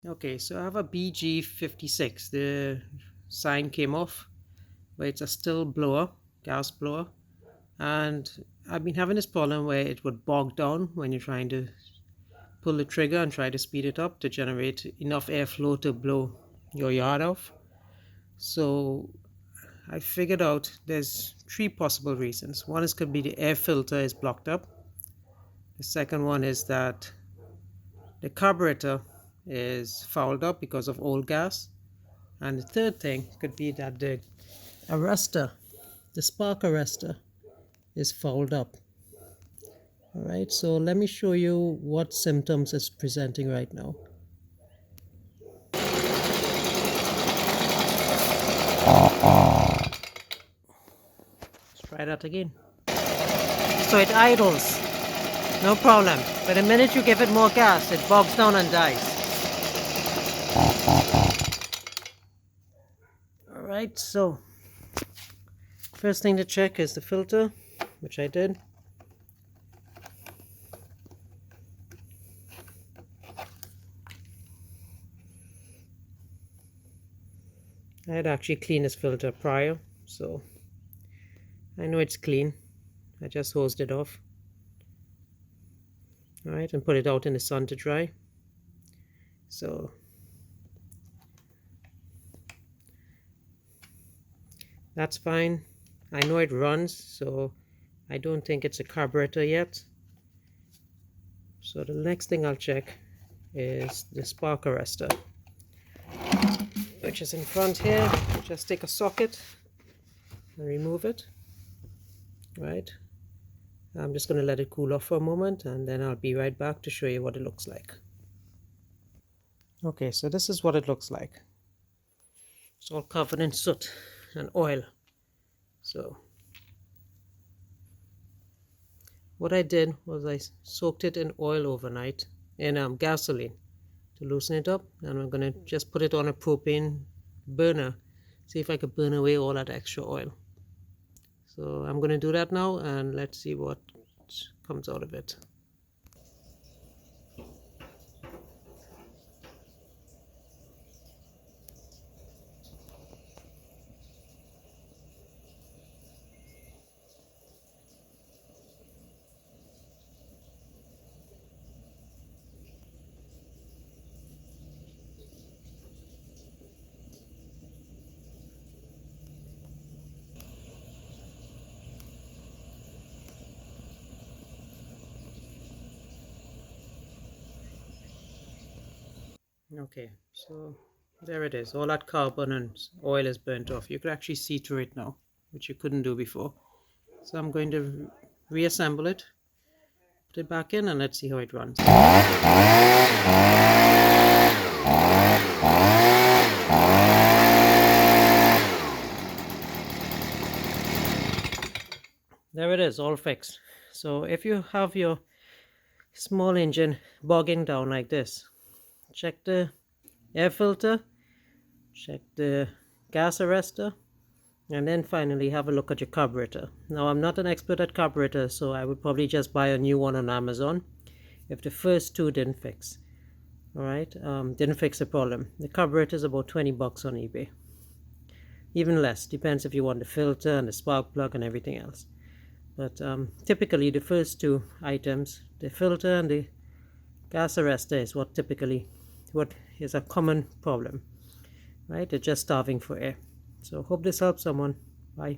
Okay, so I have a BG56. The sign came off, but it's a still blower, gas blower. And I've been having this problem where it would bog down when you're trying to pull the trigger and try to speed it up to generate enough airflow to blow your yard off. So I figured out there's three possible reasons. One is could be the air filter is blocked up. The second one is that the carburetor is fouled up because of old gas. And the third thing could be that the arrestor, the spark arrestor, is fouled up. All right, so let me show you what symptoms it's presenting right now. Let's try that again. So it idles, no problem. But the minute you give it more gas, it bogs down and dies. All right, so first thing to check is the filter, which I did. I had actually cleaned this filter prior, so I know it's clean. I just hosed it off. All right, and put it out in the sun to dry. So that's fine. I know it runs, so I don't think it's a carburetor yet. So the next thing I'll check is the spark arrestor, which is in front here. Just take a socket and remove it. Right. I'm just going to let it cool off for a moment, and then I'll be right back to show you what it looks like. Okay, so this is what it looks like. It's all covered in soot and oil. So what I did was I soaked it in oil overnight, in gasoline, to loosen it up, and I'm going to just put it on a propane burner, see if I could burn away all that extra oil. So I'm going to do that now, and let's see what comes out of it. Okay, so there it is. All that carbon and oil is burnt off. You could actually see through it now, which you couldn't do before. So I'm going to reassemble it, put it back in, and let's see how it runs. There it is, all fixed. So if you have your small engine bogging down like this, check the air filter, check the gas arrestor, and then finally have a look at your carburetor. Now, I'm not an expert at carburetors, so I would probably just buy a new one on Amazon if the first two didn't fix. All right, didn't fix the problem. The carburetor is about 20 bucks on eBay. Even less, depends if you want the filter and the spark plug and everything else. But typically the first two items, the filter and the gas arrestor, is what is a common problem, right? They're just starving for air. So hope this helps someone. Bye.